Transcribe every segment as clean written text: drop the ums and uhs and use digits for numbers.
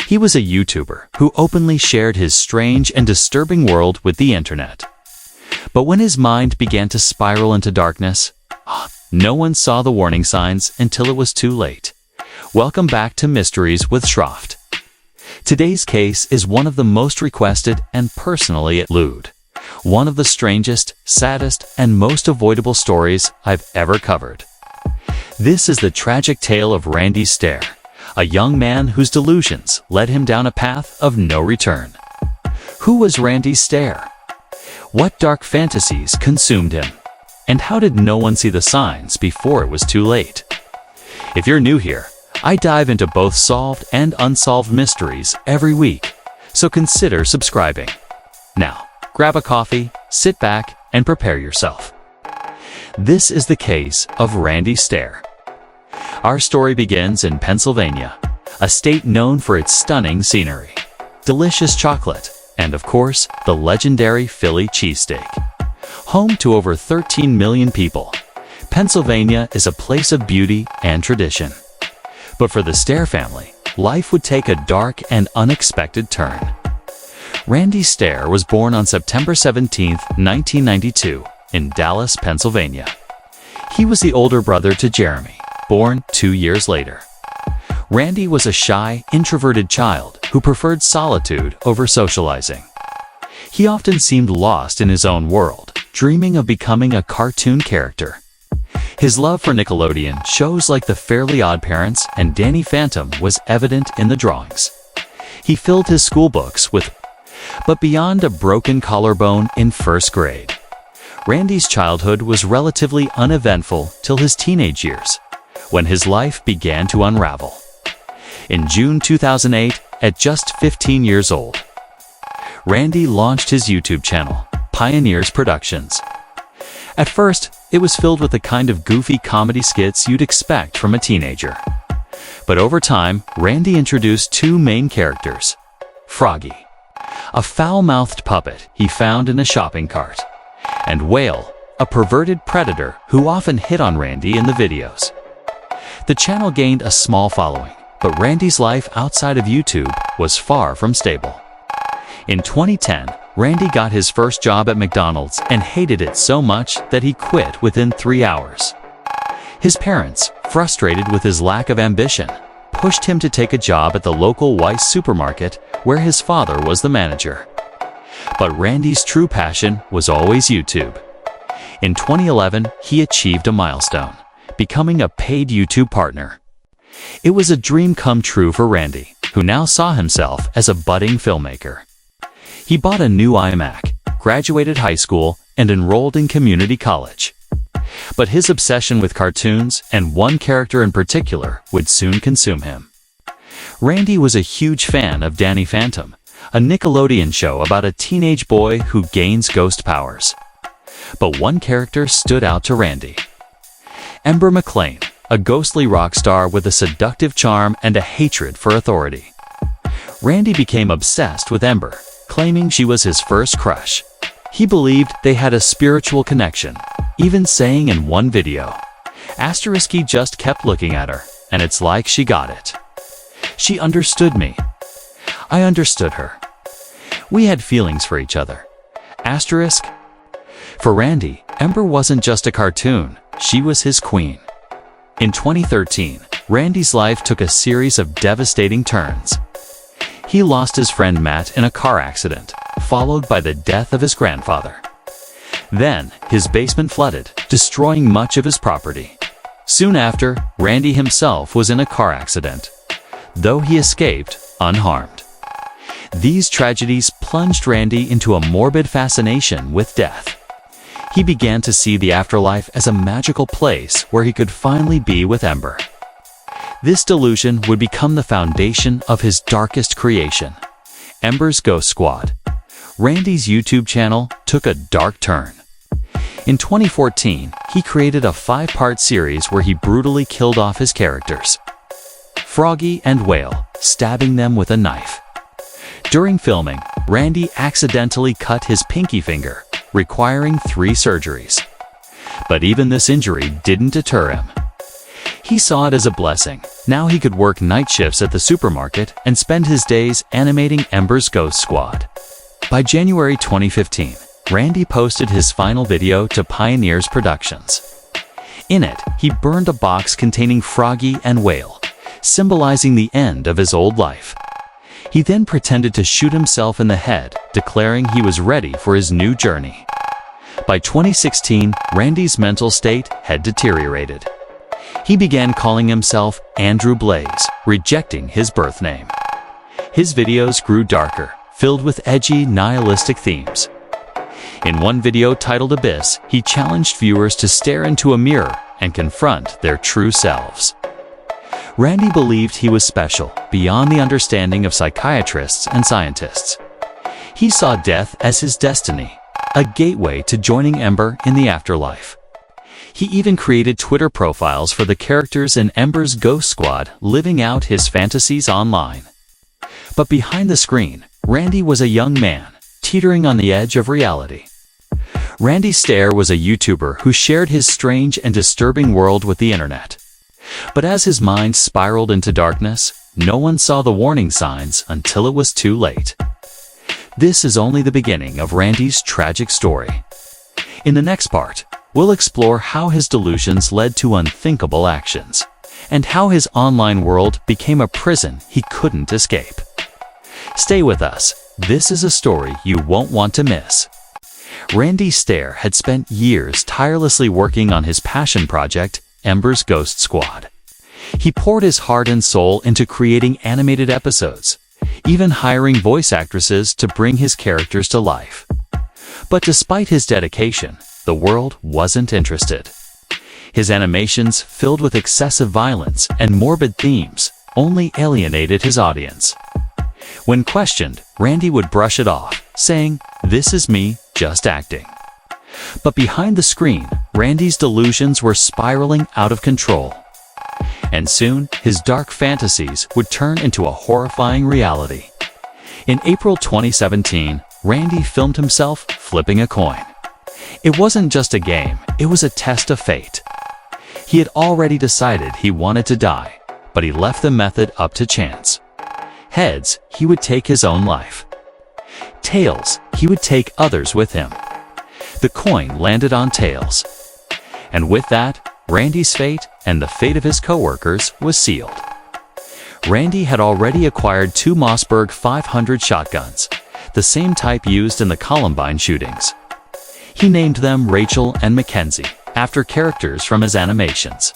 He was a YouTuber who openly shared his strange and disturbing world with the internet. But when his mind began to spiral into darkness, no one saw the warning signs until it was too late. Welcome back to Mysteries with Shroft. Today's case is one of the most requested and personally lewd. One of the strangest, saddest, and most avoidable stories I've ever covered. This is the tragic tale of Randy Stair, a young man whose delusions led him down a path of no return. Who was Randy Stair? What dark fantasies consumed him? And how did no one see the signs before it was too late? If you're new here, I dive into both solved and unsolved mysteries every week, so consider subscribing. Now, grab a coffee, sit back, and prepare yourself. This is the case of Randy Stair. Our story begins in Pennsylvania, a state known for its stunning scenery, delicious chocolate, and of course, the legendary Philly cheesesteak. Home to over 13 million people, Pennsylvania is a place of beauty and tradition. But for the Stair family, life would take a dark and unexpected turn. Randy Stair was born on September 17, 1992, in Dallas, Pennsylvania. He was the older brother to Jeremy, born 2 years later. Randy was a shy, introverted child who preferred solitude over socializing. He often seemed lost in his own world, dreaming of becoming a cartoon character. His love for Nickelodeon shows like The Fairly OddParents and Danny Phantom was evident in the drawings. He filled his school books with, but beyond a broken collarbone in first grade. Randy's childhood was relatively uneventful till his teenage years, when his life began to unravel. In June 2008, at just 15 years old, Randy launched his YouTube channel, Pioneers Productions. At first, it was filled with the kind of goofy comedy skits you'd expect from a teenager. But over time, Randy introduced two main characters. Froggy, a foul-mouthed puppet he found in a shopping cart, and Whale, a perverted predator who often hit on Randy in the videos. The channel gained a small following, but Randy's life outside of YouTube was far from stable. In 2010, Randy got his first job at McDonald's and hated it so much that he quit within 3 hours. His parents, frustrated with his lack of ambition, pushed him to take a job at the local Weis supermarket where his father was the manager. But Randy's true passion was always YouTube. In 2011, he achieved a milestone, becoming a paid YouTube partner. It was a dream come true for Randy, who now saw himself as a budding filmmaker. He bought a new iMac, graduated high school, and enrolled in community college. But his obsession with cartoons, and one character in particular, would soon consume him. Randy was a huge fan of Danny Phantom, a Nickelodeon show about a teenage boy who gains ghost powers. But one character stood out to Randy. Ember McLean, a ghostly rock star with a seductive charm and a hatred for authority. Randy became obsessed with Ember, claiming she was his first crush. He believed they had a spiritual connection, even saying in one video, "Asteriski just kept looking at her, and it's like she got it. She understood me. I understood her. We had feelings for each other." Asterisk. For Randy, Ember wasn't just a cartoon, she was his queen. In 2013, Randy's life took a series of devastating turns. He lost his friend Matt in a car accident, followed by the death of his grandfather. Then, his basement flooded, destroying much of his property. Soon after, Randy himself was in a car accident, though he escaped unharmed. These tragedies plunged Randy into a morbid fascination with death. He began to see the afterlife as a magical place where he could finally be with Ember. This delusion would become the foundation of his darkest creation, Ember's Ghost Squad. Randy's YouTube channel took a dark turn. In 2014, he created a 5-part series where he brutally killed off his characters, Froggy and Whale, stabbing them with a knife. During filming, Randy accidentally cut his pinky finger, requiring 3 surgeries. But even this injury didn't deter him. He saw it as a blessing. Now he could work night shifts at the supermarket and spend his days animating Ember's Ghost Squad. By January 2015, Randy posted his final video to Pioneers Productions. In it, he burned a box containing Froggy and Whale, symbolizing the end of his old life. He then pretended to shoot himself in the head, declaring he was ready for his new journey. By 2016, Randy's mental state had deteriorated. He began calling himself Andrew Blaze, rejecting his birth name. His videos grew darker, filled with edgy, nihilistic themes. In one video titled Abyss, he challenged viewers to stare into a mirror and confront their true selves. Randy believed he was special, beyond the understanding of psychiatrists and scientists. He saw death as his destiny, a gateway to joining Ember in the afterlife. He even created Twitter profiles for the characters in Ember's Ghost Squad, living out his fantasies online. But behind the screen, Randy was a young man, teetering on the edge of reality. Randy Stair was a YouTuber who shared his strange and disturbing world with the internet. But as his mind spiraled into darkness, no one saw the warning signs until it was too late. This is only the beginning of Randy's tragic story. In the next part, we'll explore how his delusions led to unthinkable actions, and how his online world became a prison he couldn't escape. Stay with us. This is a story you won't want to miss. Randy Stair had spent years tirelessly working on his passion project, Ember's Ghost Squad. He poured his heart and soul into creating animated episodes, even hiring voice actresses to bring his characters to life. But despite his dedication, the world wasn't interested. His animations, filled with excessive violence and morbid themes, only alienated his audience. When questioned, Randy would brush it off, saying, "This is me, just acting." But behind the screen, Randy's delusions were spiraling out of control. And soon, his dark fantasies would turn into a horrifying reality. In April 2017, Randy filmed himself flipping a coin. It wasn't just a game, it was a test of fate. He had already decided he wanted to die, but he left the method up to chance. Heads, he would take his own life. Tails, he would take others with him. The coin landed on tails. And with that, Randy's fate and the fate of his co-workers was sealed. Randy had already acquired 2 Mossberg 500 shotguns, the same type used in the Columbine shootings. He named them Rachel and Mackenzie, after characters from his animations.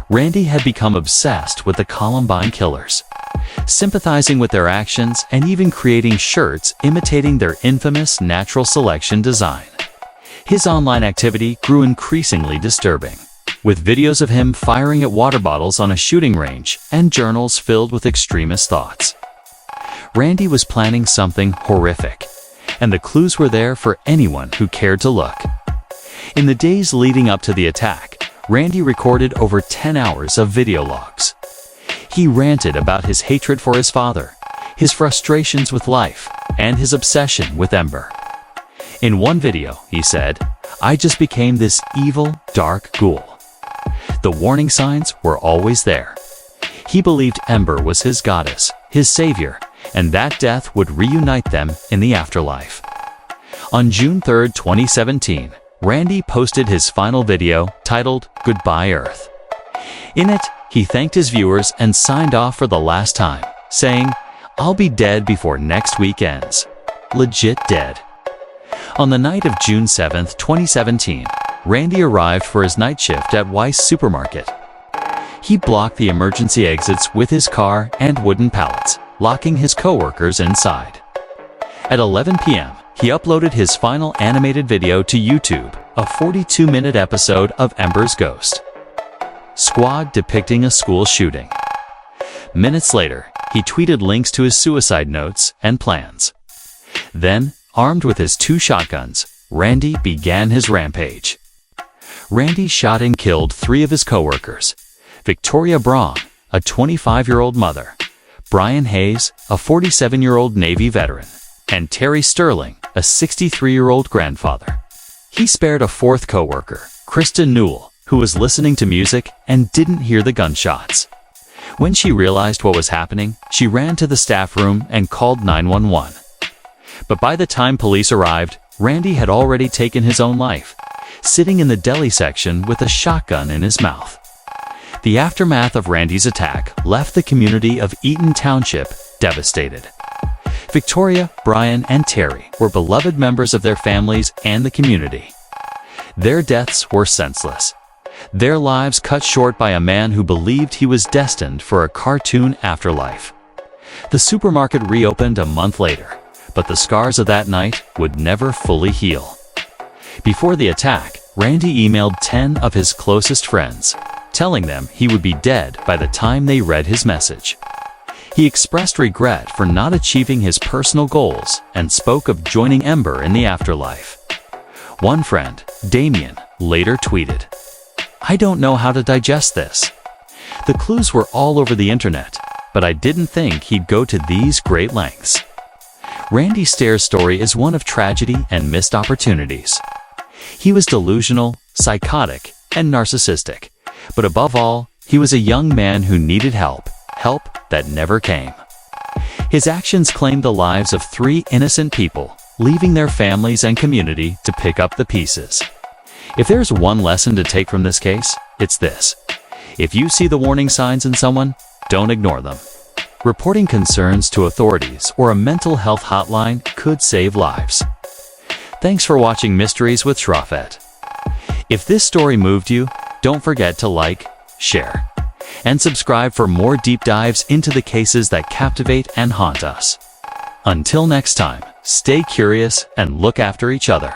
Randy had become obsessed with the Columbine killers, sympathizing with their actions and even creating shirts imitating their infamous natural selection design. His online activity grew increasingly disturbing, with videos of him firing at water bottles on a shooting range and journals filled with extremist thoughts. Randy was planning something horrific, and the clues were there for anyone who cared to look. In the days leading up to the attack, Randy recorded over 10 hours of video logs. He ranted about his hatred for his father, his frustrations with life, and his obsession with Ember. In one video, he said, "I just became this evil, dark ghoul." The warning signs were always there. He believed Ember was his goddess, his savior, and that death would reunite them in the afterlife. On June 3, 2017, Randy posted his final video titled Goodbye Earth. In it, he thanked his viewers and signed off for the last time, saying, "I'll be dead before next week ends." Legit dead. On the night of June 7, 2017, Randy arrived for his night shift at Weis Supermarket. He blocked the emergency exits with his car and wooden pallets, locking his co-workers inside. At 11 p.m., he uploaded his final animated video to YouTube, a 42-minute episode of Ember's Ghost Squad depicting a school shooting. Minutes later, he tweeted links to his suicide notes and plans. Then, armed with his 2 shotguns, Randy began his rampage. Randy shot and killed 3 of his co-workers: Victoria Braun, a 25-year-old mother; Brian Hayes, a 47-year-old Navy veteran; and Terry Sterling, a 63-year-old grandfather. He spared a 4th co-worker, Kristen Newell, who was listening to music and didn't hear the gunshots. When she realized what was happening, she ran to the staff room and called 911. But by the time police arrived, Randy had already taken his own life, sitting in the deli section with a shotgun in his mouth. The aftermath of Randy's attack left the community of Eaton Township devastated. Victoria, Brian, and Terry were beloved members of their families and the community. Their deaths were senseless, their lives cut short by a man who believed he was destined for a cartoon afterlife. The supermarket reopened a month later, but the scars of that night would never fully heal. Before the attack, Randy emailed 10 of his closest friends, telling them he would be dead by the time they read his message. He expressed regret for not achieving his personal goals and spoke of joining Ember in the afterlife. One friend, Damien, later tweeted, "I don't know how to digest this. The clues were all over the internet, but I didn't think he'd go to these great lengths." Randy Stair's story is one of tragedy and missed opportunities. He was delusional, psychotic, and narcissistic, but above all, he was a young man who needed help that never came. His actions claimed the lives of 3 innocent people, leaving their families and community to pick up the pieces. If there's one lesson to take from this case, it's this: if you see the warning signs in someone, don't ignore them. Reporting concerns to authorities or a mental health hotline could save lives. Thanks for watching Mysteries with Shrafet. If this story moved you, don't forget to like, share, and subscribe for more deep dives into the cases that captivate and haunt us. Until next time, stay curious and look after each other.